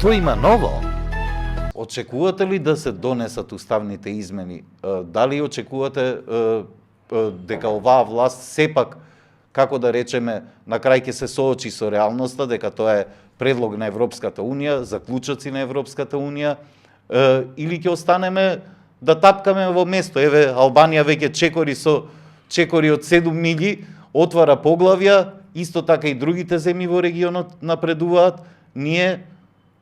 Што има ново? Очекувате ли да се донесат уставните измени? Дали очекувате дека оваа власт сепак, како да речеме, на крај ќе се соочи со реалноста, дека тоа е предлог на Европската Унија, заклучоци на Европската Унија, или ќе останеме да тапкаме во место? Еве, Албанија веќе чекори од 7 милји, отвара поглавја, исто така и другите земји во регионот напредуваат. Ние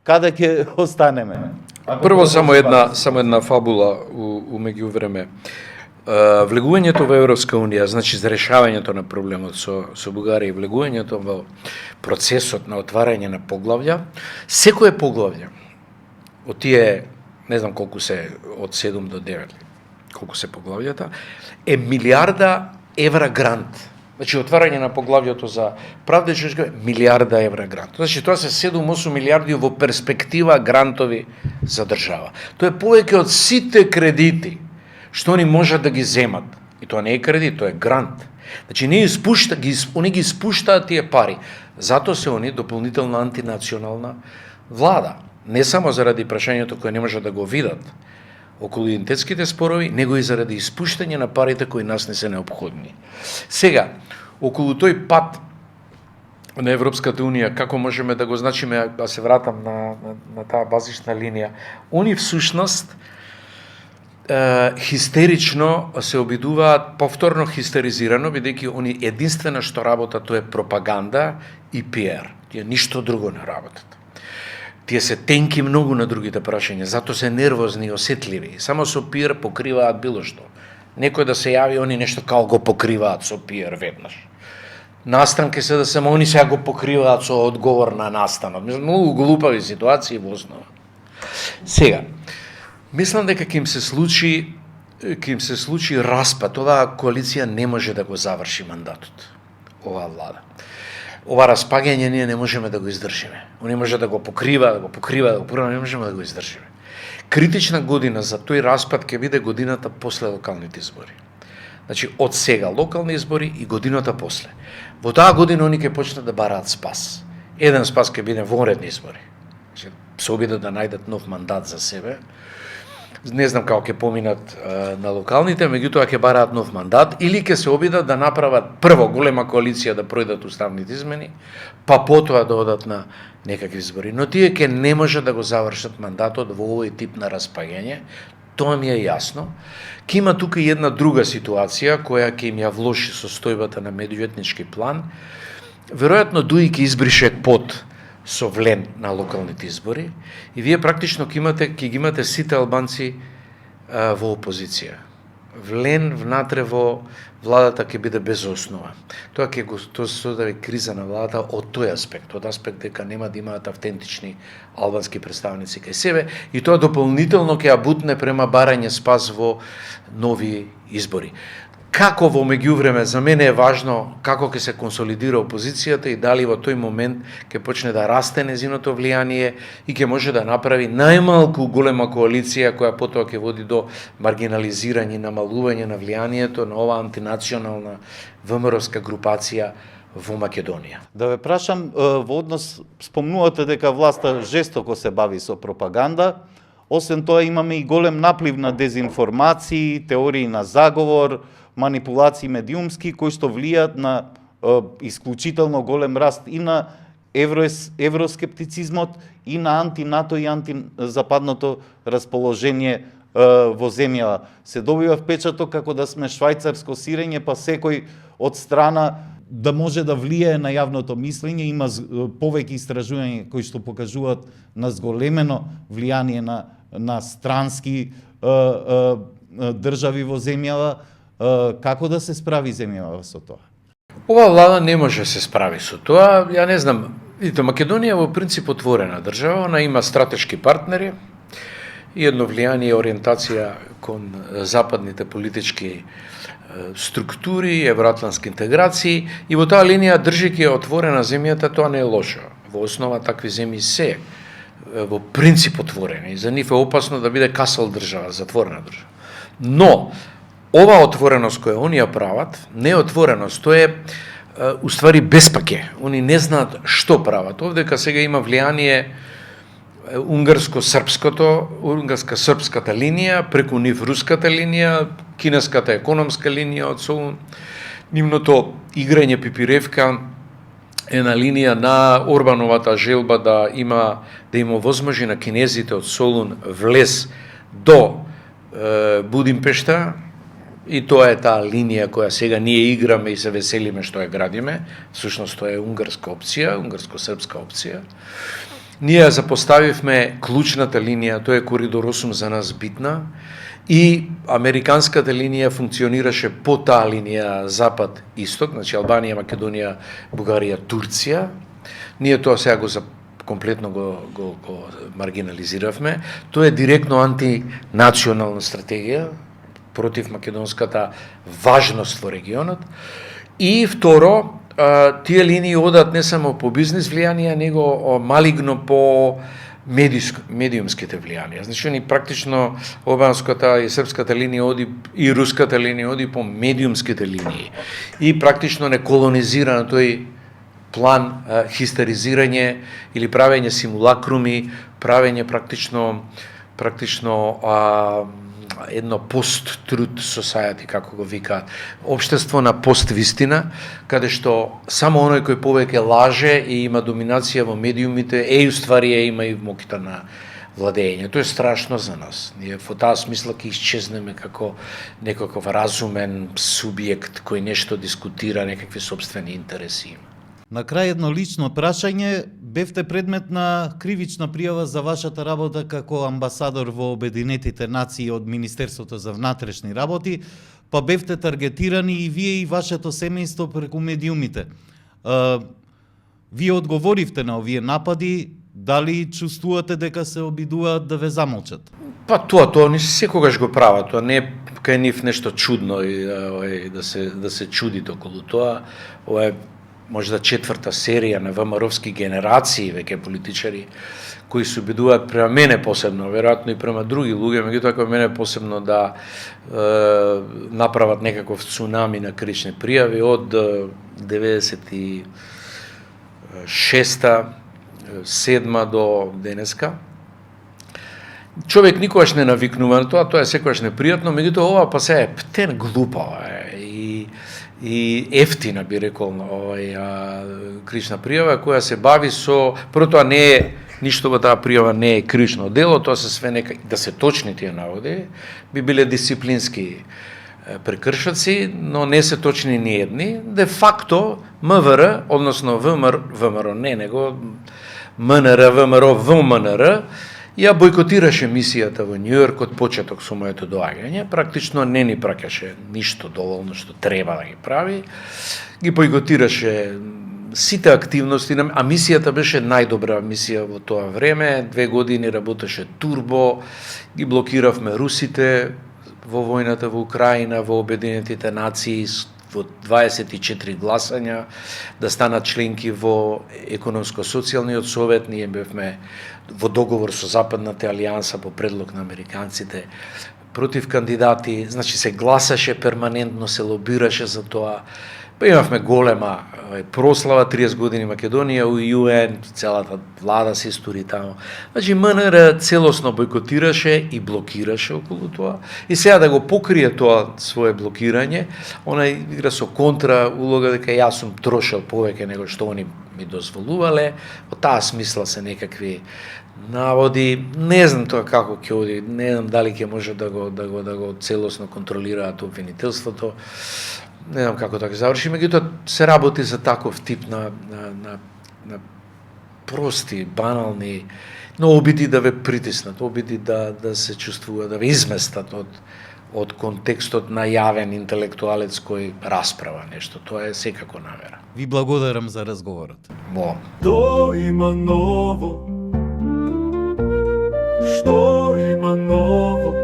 каде ќе останеме? Прво само една фабула у меѓувреме. Влегувањето во Европска Унија, значи за решавањето на проблемот со Бугарија и влегувањето во процесот на отварање на поглавја, секое поглавје од тие, не знам колку се, од 7 до 9, колку се поглавјата, е милиарда евра грант. Значи, отварање на поглавјето за правда и човечка, милиарда евра грант. Значи, тоа се 7-8 милиарди во перспектива грантови за држава. Тоа е повеќе од сите кредити што они можат да ги земат. И тоа не е кредит, тоа е грант. Значи, они ги спуштаат тие пари. Затоа се они дополнителна антинационална влада. Не само заради прашањето кое не можат да го видат околу идентитетските спорови, него и заради испуштање на парите кои нас не се неопходни. Сега, околу тој пат на Европската Унија, како можеме да го значиме, да се вратам на таа базична линија, они всушност хистерично се обидуваат, повторно хистеризирано, бидејќи они единствено што работат тоа е пропаганда и пиар. Тие ништо друго не работат. Тие се тенки многу на другите прашања, затоа се нервозни и осетливи. Само со пиар покриваат било што. Некој да се јави, они нешто као го покриваат со пиар веднаш. Настан ке се да само они сега го покриваат со одговор на настанот. Многу глупави ситуации во основа. Сега, мислам дека ќе им се случи распад. Оваа коалиција не може да го заврши мандатот. Оваа влада. Ова распаѓање ние не можеме да го издржиме. Они може да го покрива, не можеме да го издржиме. Критична година за тој распад ќе биде годината после локалните избори. Значи, од сега локални избори и годината после. Во таа година они ќе почнат да бараат спас. Еден спас ќе биде вонредни избори. Значи, се обидат да најдат нов мандат за себе. Не знам како ќе поминат на локалните, меѓутоа ќе бараат нов мандат или ќе се обидат да направат прво голема коалиција да пројдат уставните измени, па потоа да одат на некакви избори. Но тие ќе не може да го завршат мандатот во овој тип на распаѓање, тоа ми е јасно. Ќе има тука и една друга ситуација која ќе им ја влоши состојбата на меѓуетнички план. Веројатно Дуи ќе избрише под со влен на локалните избори и вие практично ќе ги имате сите албанци во опозиција. Влен внатре во владата ќе биде без основа. Тоа ќе го состави криза на владата од тој аспект, од аспект дека нема да имаат автентични албански представници кај себе и тоа дополнително ќе ја бутне према барање спас во нови избори. Како во меѓувреме, за мене е важно како ќе се консолидира опозицијата и дали во тој момент ќе почне да расте незиното влијание и ќе може да направи најмалку голема коалиција која потоа ќе води до маргинализирање и намалување на влијанието на оваа антинационална ВМРО-ска групација во Македонија. Да ве прашам, во однос, спомнувате дека власта жестоко се бави со пропаганда, освен тоа имаме и голем наплив на дезинформации, теории на заговор, манипулации медиумски, кои што влијаат на исклучително голем раст и на евроскептицизмот, и на антинато и антизападното расположение во земјава. Се добива впечаток како да сме швајцарско сирење, па секој од страна да може да влијае на јавното мислење. Има повеќе истражувања кои што покажуваат на зголемено влијание на странски држави во земјава. Како да се справи земјава со тоа? Ова влада не може да се справи со тоа. Ја не знам, видите, Македонија во принцип отворена држава, она има стратешки партнери и едно влијание и ориентација кон западните политички структури, евроатлантски интеграции и во таа линија држејќи отворена земјата, тоа не е лошо. Во основа такви земји се во принцип отворени и за нив е опасно да биде касал држава, затворена држава. Но ова отвореност која они ја прават, не е отвореност, тоа е уствари беспаке. Они не знаат што прават. Овдека сега има влијание унгарска-српската линија, преку нив руската линија, кинеската економска линија од Солун. Нивното играње пипиревка е на линија на Орбановата желба да има возможи на кинезите од Солун влез до Будимпешта, и тоа е таа линија која сега ние играме и се веселиме што ја градиме. Всушност тоа е унгарска опција, унгарско-српска опција. Ние запоставивме клучната линија, тоа е коридор 8 за нас битна, и американската линија функционираше по таа линија запад-исток, значи Албанија, Македонија, Бугарија, Турција. Ние тоа сега комплетно го маргинализиравме. Тоа е директно антинационална стратегија против македонската важност во регионот. И второ, тие линии одат не само по бизнес влијанија, него малигно по медиумските влијанија. Значи, они практично албанската и српската линија оди и руската линија оди по медиумските линии. И практично не колонизира на тој план хистеризирање или правење симулакруми, правење практично едно пост-труд society, како го викаат, општество на пост-вистина, каде што само оној кој повеќе лаже и има доминација во медиумите, уствари има и моките на владење. Тоа е страшно за нас. Ние во таа смисла ќе исчезнеме како некаков разумен субјект кој нешто дискутира, некакви сопствени интереси има. На крај едно лично прашање, бевте предмет на кривична пријава за вашата работа како амбасадор во Обединетите нации од Министерството за внатрешни работи, па бевте таргетирани и вие и вашето семејство преку медиумите. Вие одговоривте на овие напади, дали чувствувате дека се обидуваат да ве замолчат? Па тоа не секогаш го прават, тоа не е кај нив нешто чудно и да се чудите околу тоа. Ова е можда 4-та серија на ВМРО-вски генерации веќе политичари кои се обидуваат према мене посебно, веројатно и према други луѓе, меѓутоа кај мене посебно да направат некаков цунами на крични пријави од 96-та, 7 до денеска. Човек никогаш не навикнува на тоа е секогаш непријатно, меѓутоа ова па се е птен глупава и ефтина, би рекол, крична пријава која се бави со... Прво, тоа не е, ништо во таа пријава не е крично дело, тоа се све нека, да се точни тие наводи, би биле дисциплински прекршоци, но не се точни ни едни. Де факто, МВР, односно ВМРО, не него, МНР, ВМРО, ВМНР, ја бойкотираше мисијата во Њујорк од почеток со моето доаѓање, практично не ни праќаше ништо доволно што треба да ги прави, ги бойкотираше сите активности, а мисијата беше најдобра мисија во тоа време, 2 години работеше турбо, ги блокиравме русите во војната во Украина, во Обединетите нации, во 24 гласања, да станат членки во економско-социјалниот совет. Ние бевме во договор со Западната алијанса по предлог на американците против кандидати, значи се гласаше перманентно, се лобираше за тоа. Па имавме голема прослава, 30 години Македонија, у ЮН, целата влада се истори таму. Значи МНР целосно бойкотираше и блокираше околу тоа. И сега да го покрие тоа свое блокирање, она игра со контра улога дека јас сум трошел повеќе него што они ми дозволувале. Во таа смисла се некакви наводи, не знам тоа како ќе оди, не знам дали ќе може да го целосно контролираат обвинителството. Не знам како така заврши, меѓутоа се работи за таков тип на прости, банални, но обиди да ве притиснат, обиди да се чувствува, да ве изместат од контекстот на јавен интелектуалец кој расправа нешто. Тоа е секако намера. Ви благодарам за разговорот. Што има ново? Што има ново?